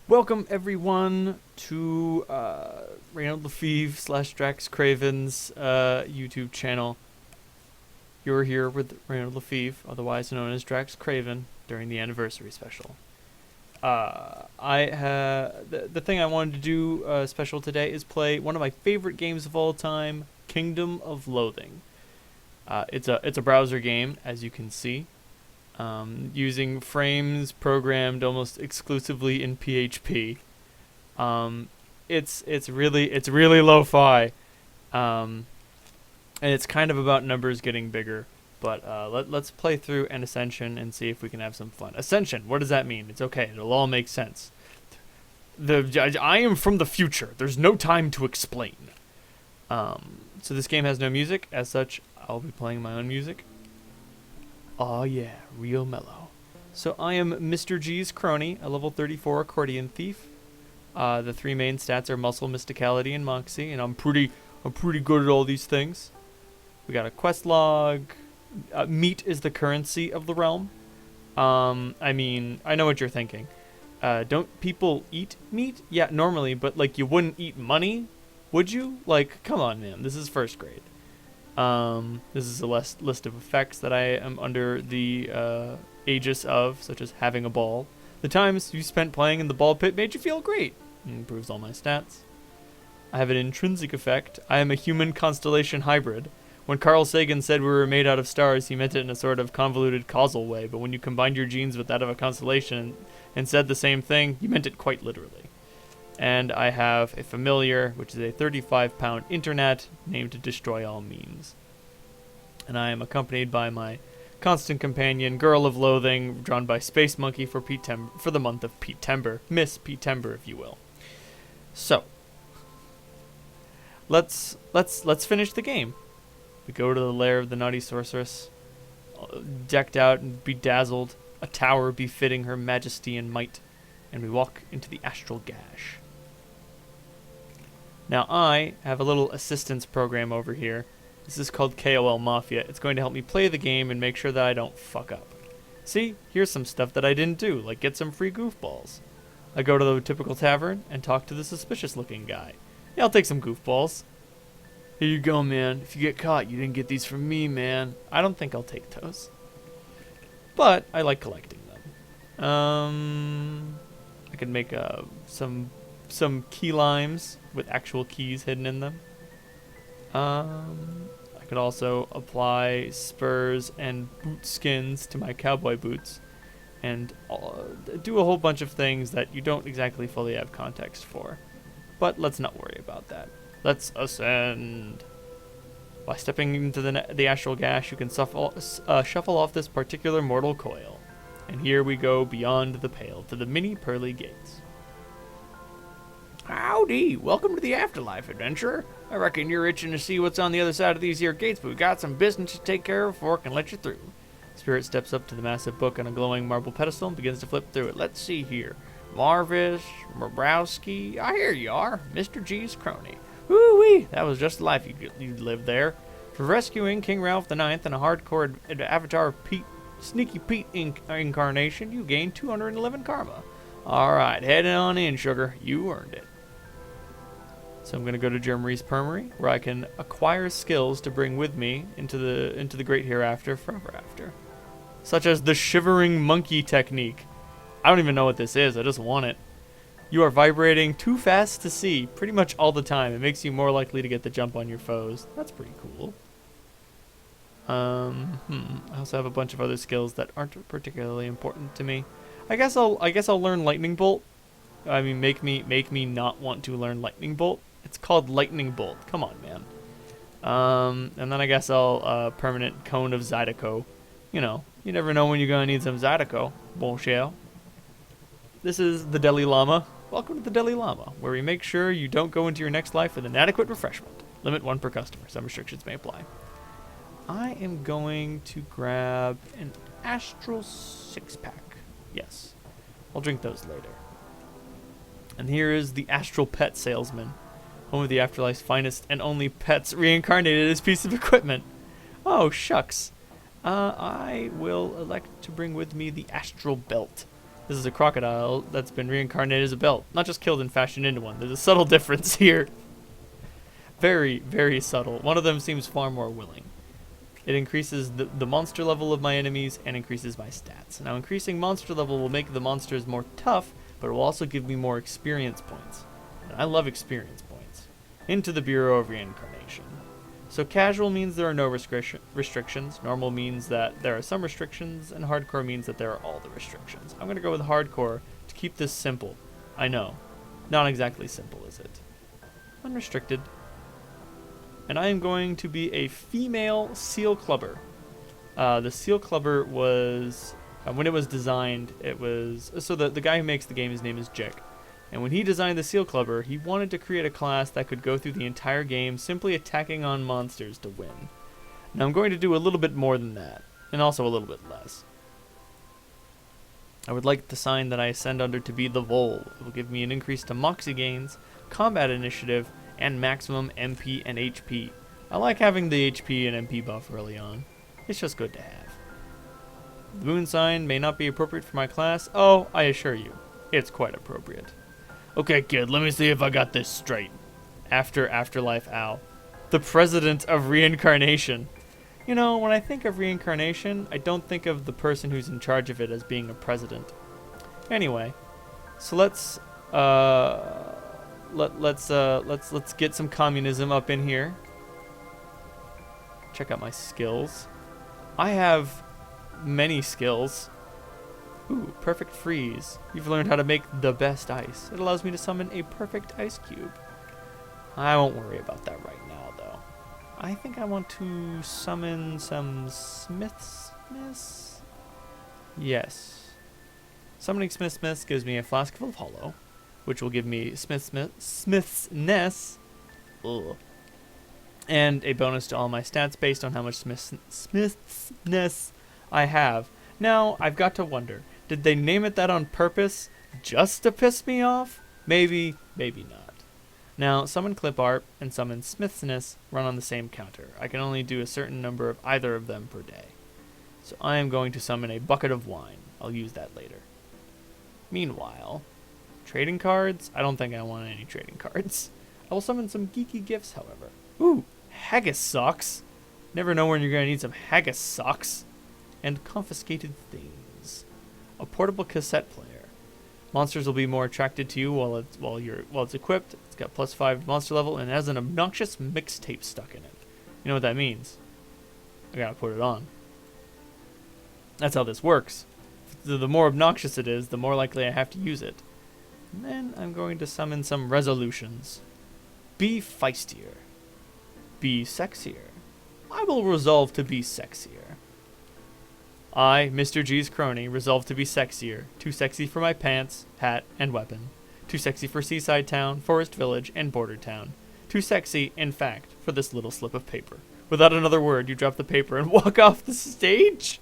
Welcome everyone to Reynold Lefevre / Drax Craven's YouTube channel. You're here with Reynold Lefevre, otherwise known as Drax Craven, during the anniversary special. The thing I wanted to do special today is play one of my favorite games of all time, Kingdom of Loathing. It's a browser game, as you can see. Using frames programmed almost exclusively in PHP. It's really lo-fi, and it's kind of about numbers getting bigger. But let's play through an Ascension and see if we can have some fun. Ascension, what does that mean? It's okay. It'll all make sense. I am from the future. There's no time to explain. So this game has no music. As such, I'll be playing my own music. Aw yeah, real mellow. So I am Mr. G's crony, a level 34 accordion thief. The three main stats are muscle, mysticality, and moxie, and I'm pretty good at all these things. We got a quest log. Meat is the currency of the realm. I mean, I know what you're thinking. Don't people eat meat? Yeah, normally, but like you wouldn't eat money, would you? Like, come on, man. This is first grade. This is a list of effects that I am under the aegis of, such as having a ball. The times you spent playing in the ball pit made you feel great. It improves all my stats. I have an intrinsic effect. I am a human constellation hybrid. When Carl Sagan said we were made out of stars, he meant it in a sort of convoluted causal way, but when you combined your genes with that of a constellation and said the same thing, you meant it quite literally. And I have a familiar, which is a 35-pound internet, named to destroy all memes. And I am accompanied by my constant companion, Girl of Loathing, drawn by Space Monkey for the month of Petember. Miss Petember, if you will. So, let's finish the game. We go to the lair of the naughty sorceress, decked out and bedazzled, a tower befitting her majesty and might, and we walk into the astral gash. Now I have a little assistance program over here. This is called KOL Mafia. It's going to help me play the game and make sure that I don't fuck up. See, here's some stuff that I didn't do, like get some free goofballs. I go to the typical tavern and talk to the suspicious looking guy. Yeah, I'll take some goofballs. Here you go, man. If you get caught, you didn't get these from me, man. I don't think I'll take those. But I like collecting them. I could make some key limes with actual keys hidden in them. I could also apply spurs and boot skins to my cowboy boots and do a whole bunch of things that you don't exactly fully have context for. But let's not worry about that. Let's ascend. By stepping into the astral gash, you can shuffle off this particular mortal coil. And here we go beyond the pale to the mini pearly gates. Howdy, welcome to the afterlife, adventurer. I reckon you're itching to see what's on the other side of these here gates, but we got some business to take care of before I can let you through. Spirit steps up to the massive book on a glowing marble pedestal and begins to flip through it. Let's see here. Marvis, Mobrowski, here you are, Mr. G's crony. Woo-wee, that was just the life you lived there. For rescuing King Ralph IX and a hardcore Avatar Sneaky Pete incarnation, you gained 211 karma. Alright, head on in, sugar. You earned it. So I'm going to go to Germary's Permery, where I can acquire skills to bring with me into the great hereafter, forever after. Such as the shivering monkey technique. I don't even know what this is, I just want it. You are vibrating too fast to see pretty much all the time. It makes you more likely to get the jump on your foes. That's pretty cool. I also have a bunch of other skills that aren't particularly important to me. I guess I'll learn Lightning Bolt. I mean, make me not want to learn Lightning Bolt. It's called Lightning Bolt. Come on, man. And then I guess I'll permanent Cone of Zydeco. You know, you never know when you're gonna need some Zydeco. Bonjour. This is the Dalai Lama. Welcome to the Dalai Lama, where we make sure you don't go into your next life with inadequate refreshment. Limit 1 per customer. Some restrictions may apply. I am going to grab an Astral 6-pack. Yes. I'll drink those later. And here is the Astral Pet Salesman, home of the afterlife's finest and only pets reincarnated as piece of equipment. Oh, shucks. I will elect to bring with me the Astral Belt. This is a crocodile that's been reincarnated as a belt, not just killed and fashioned into one. There's a subtle difference here. Very, very subtle. One of them seems far more willing. It increases the monster level of my enemies and increases my stats. Now, increasing monster level will make the monsters more tough, but it will also give me more experience points. And I love experience points. Into the Bureau of Reincarnation. So casual means there are no restrictions, normal means that there are some restrictions, and hardcore means that there are all the restrictions. I'm going to go with hardcore to keep this simple. I know. Not exactly simple, is it? Unrestricted. And I am going to be a female seal clubber. The seal clubber was, when it was designed, it was, so the guy who makes the game, his name is Jick. And when he designed the seal clubber, he wanted to create a class that could go through the entire game simply attacking on monsters to win. Now I'm going to do a little bit more than that, and also a little bit less. I would like the sign that I ascend under to be the Vole. It will give me an increase to Moxie gains, combat initiative, and maximum MP and HP. I like having the HP and MP buff early on. It's just good to have. The moon sign may not be appropriate for my class. Oh, I assure you, it's quite appropriate. Okay, kid, let me see if I got this straight. Afterlife Owl. The president of reincarnation. You know, when I think of reincarnation, I don't think of the person who's in charge of it as being a president. Anyway, so let's get some communism up in here. Check out my skills. I have many skills. Ooh, perfect freeze. You've learned how to make the best ice. It allows me to summon a perfect ice cube. I won't worry about that right now, though. I think I want to summon some Smiths. Yes. Summoning Smiths gives me a flask full of hollow, which will give me Smith's Ness. Ugh. And a bonus to all my stats based on how much Smith's Ness I have. Now, I've got to wonder, did they name it that on purpose just to piss me off? Maybe, maybe not. Now, summon Clip Art and summon Smithsness run on the same counter. I can only do a certain number of either of them per day. So I am going to summon a bucket of wine. I'll use that later. Meanwhile, trading cards? I don't think I want any trading cards. I will summon some geeky gifts, however. Ooh, haggis socks. Never know when you're going to need some haggis socks. And confiscated things. A portable cassette player. Monsters will be more attracted to you while it's equipped. It's got +5 monster level and it has an obnoxious mixtape stuck in it. You know what that means? I gotta put it on. That's how this works. The more obnoxious it is, the more likely I have to use it. And then I'm going to summon some resolutions. Be feistier. Be sexier. I will resolve to be sexier. I, Mr. G's crony, resolve to be sexier. Too sexy for my pants, hat, and weapon. Too sexy for seaside town, forest village, and border town. Too sexy, in fact, for this little slip of paper. Without another word, you drop the paper and walk off the stage.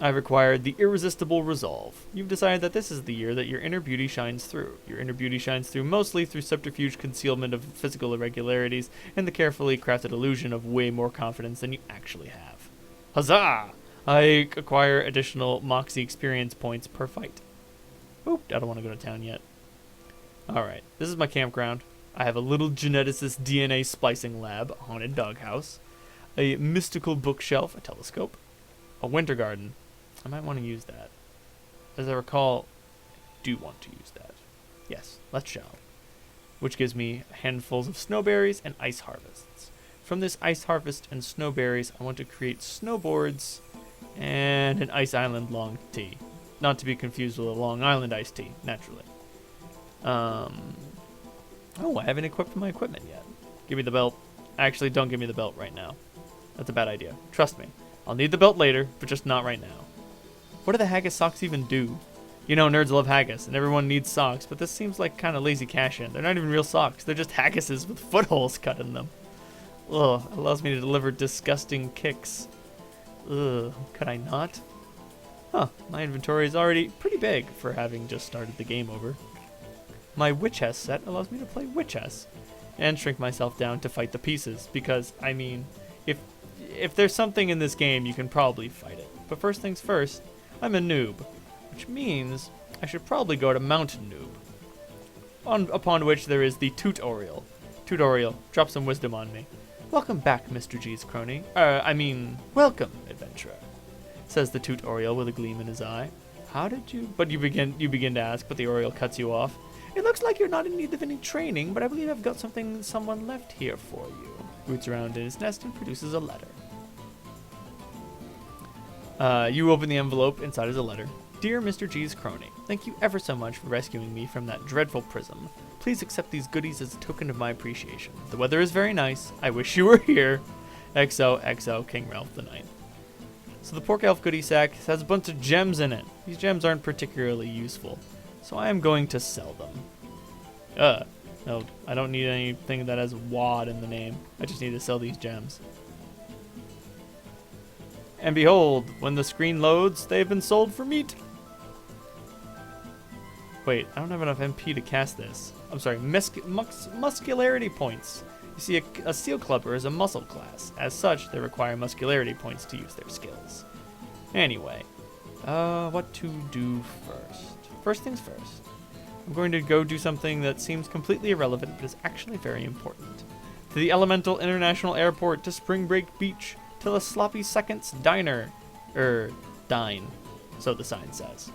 I've acquired the irresistible resolve. You've decided that this is the year that your inner beauty shines through. Your inner beauty shines through mostly through subterfuge concealment of physical irregularities and the carefully crafted illusion of way more confidence than you actually have. Huzzah! I acquire additional Moxie experience points per fight. Oop, I don't want to go to town yet. Alright, this is my campground. I have a little geneticist DNA splicing lab, a haunted doghouse, a mystical bookshelf, a telescope, a winter garden. I might want to use that. As I recall, I do want to use that. Yes, let's shall. Which gives me handfuls of snowberries and ice harvests. From this ice harvest and snowberries, I want to create snowboards and an Ice Island long tea. Not to be confused with a Long Island iced tea, naturally. Oh, I haven't equipped my equipment yet. Give me the belt. Actually, don't give me the belt right now. That's a bad idea. Trust me. I'll need the belt later, but just not right now. What do the haggis socks even do? You know, nerds love haggis, and everyone needs socks, but this seems like kind of lazy cash-in. They're not even real socks. They're just haggises with footholes cut in them. Ugh, it allows me to deliver disgusting kicks. Ugh, could I not? Huh, my inventory is already pretty big for having just started the game over. My Witch Chess set allows me to play Witch Chess and shrink myself down to fight the pieces, because, I mean, if there's something in this game, you can probably fight it. But first things first, I'm a noob, which means I should probably go to Mountain Noob, upon which there is the tutorial. Tutorial, drop some wisdom on me. Welcome back, Mr. G's crony. Welcome, adventurer, says the tutorial with a gleam in his eye. How did you... But you begin to ask, but the Oriole cuts you off. It looks like you're not in need of any training, but I believe I've got something someone left here for you. Roots around in his nest and produces a letter. You open the envelope. Inside is a letter. Dear Mr. G's crony, thank you ever so much for rescuing me from that dreadful prism. Please accept these goodies as a token of my appreciation. The weather is very nice. I wish you were here. XOXO King Ralph the Ninth. So the pork elf goodie sack has a bunch of gems in it. These gems aren't particularly useful, so I am going to sell them. No, I don't need anything that has WAD in the name. I just need to sell these gems. And behold, when the screen loads, they've been sold for meat. Wait, I don't have enough MP to cast this. I'm sorry, muscularity points. You see, a seal clubber is a muscle class. As such, they require muscularity points to use their skills. Anyway, what to do first? First things first. I'm going to go do something that seems completely irrelevant, but is actually very important. To the Elemental International Airport, to Spring Break Beach, to the Sloppy Seconds Diner. Dine. So the sign says.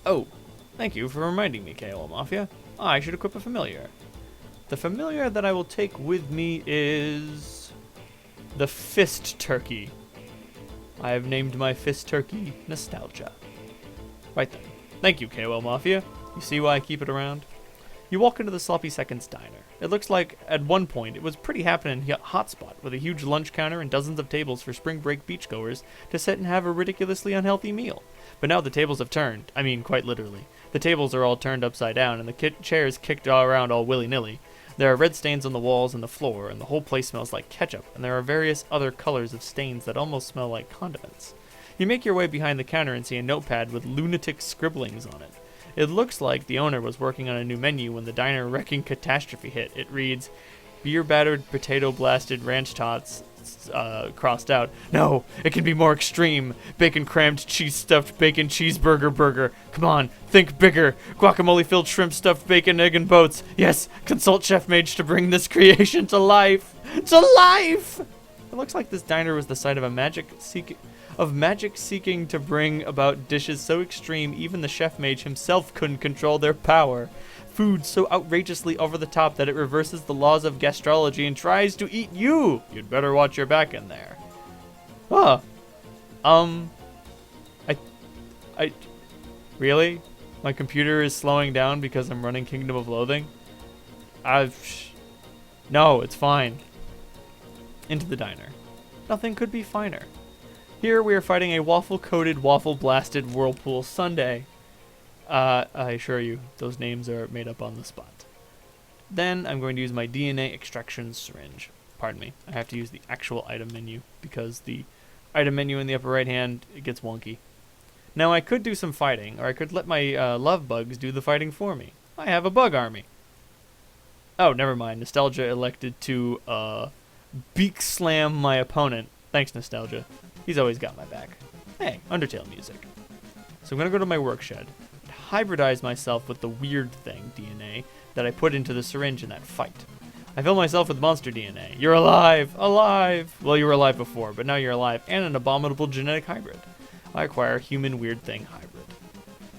Oh, thank you for reminding me, KOL Mafia. I should equip a familiar. The familiar that I will take with me is... the Fist Turkey. I have named my Fist Turkey Nostalgia. Right then. Thank you, KOL Mafia. You see why I keep it around? You walk into the Sloppy Seconds Diner. It looks like, at one point, it was pretty happening hotspot with a huge lunch counter and dozens of tables for spring break beachgoers to sit and have a ridiculously unhealthy meal. But now the tables have turned. I mean, quite literally. The tables are all turned upside down and the chairs kicked all around all willy-nilly. There are red stains on the walls and the floor, and the whole place smells like ketchup, and there are various other colors of stains that almost smell like condiments. You make your way behind the counter and see a notepad with lunatic scribblings on it. It looks like the owner was working on a new menu when the diner wrecking catastrophe hit. It reads, beer battered potato blasted ranch tots, crossed out. No, it can be more extreme. Bacon crammed cheese stuffed bacon cheeseburger burger. Come on, think bigger. Guacamole filled shrimp stuffed bacon, egg and boats. Yes, consult Chef Mage to bring this creation to life. To life! It looks like this diner was the site of magic seeking to bring about dishes so extreme even the chef mage himself couldn't control their power. Food so outrageously over the top that it reverses the laws of gastrology and tries to eat you. You'd better watch your back in there. Really? My computer is slowing down because I'm running Kingdom of Loathing? No, it's fine. Into the diner. Nothing could be finer. Here we are fighting a waffle-coated, waffle-blasted whirlpool sundae. I assure you, those names are made up on the spot. Then I'm going to use my DNA extraction syringe. Pardon me, I have to use the actual item menu because the item menu in the upper right hand, it gets wonky. Now I could do some fighting, or I could let my love bugs do the fighting for me. I have a bug army. Oh, never mind. Nostalgia elected to beak slam my opponent. Thanks, Nostalgia. He's always got my back. Hey, Undertale music. So I'm going to go to my work shed and hybridize myself with the weird thing, DNA, that I put into the syringe in that fight. I fill myself with monster DNA. You're alive! Alive! Well, you were alive before, but now you're alive and an abominable genetic hybrid. I acquire human weird thing hybrid.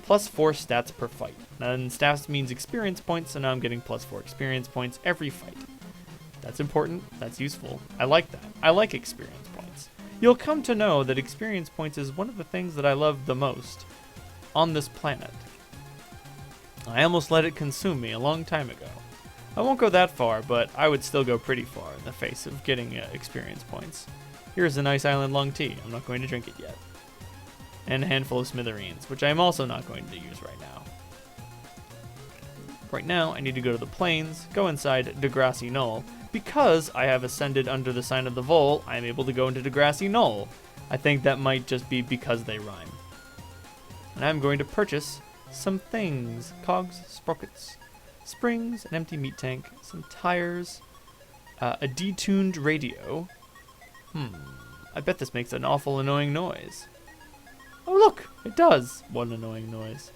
Plus 4 stats per fight. And stats means experience points, so now I'm getting plus 4 experience points every fight. That's important. That's useful. I like that. I like experience points. You'll come to know that experience points is one of the things that I love the most on this planet. I almost let it consume me a long time ago. I won't go that far, but I would still go pretty far in the face of getting experience points. Here's a nice island long tea. I'm not going to drink it yet. And a handful of smithereens, which I'm also not going to use right now. Right now, I need to go to the plains, go inside Degrassi Knoll. Because I have ascended under the sign of the Vole, I am able to go into Degrassi Knoll. I think that might just be because they rhyme. And I'm going to purchase some things. Cogs, sprockets, springs, an empty meat tank, some tires, a detuned radio. I bet this makes an awful annoying noise. Oh look, it does. What an annoying noise.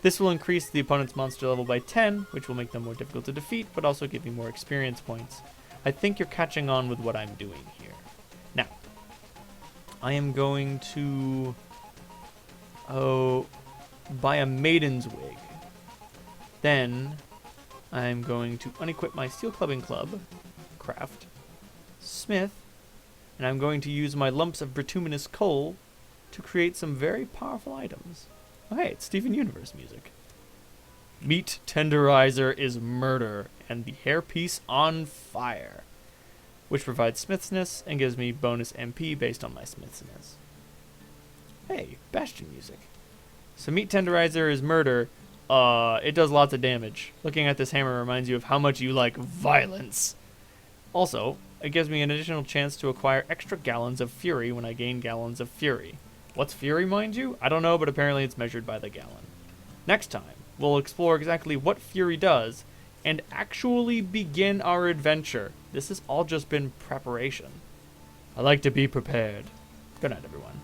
This will increase the opponent's monster level by 10, which will make them more difficult to defeat, but also give me more experience points. I think you're catching on with what I'm doing here. Now, I am going to buy a Maiden's Wig. Then I'm going to unequip my Steel Clubbing Club, craft, smith, and I'm going to use my lumps of bituminous coal to create some very powerful items. Oh hey, it's Steven Universe music. Meat tenderizer is murder, and the hairpiece on fire, which provides smithsness and gives me bonus MP based on my smithsness. Hey, Bastion music. So meat tenderizer is murder. It does lots of damage. Looking at this hammer reminds you of how much you like violence. Also, it gives me an additional chance to acquire extra gallons of fury when I gain gallons of fury. What's fury, mind you? I don't know, but apparently it's measured by the gallon. Next time, we'll explore exactly what fury does and actually begin our adventure. This has all just been preparation. I like to be prepared. Good night, everyone.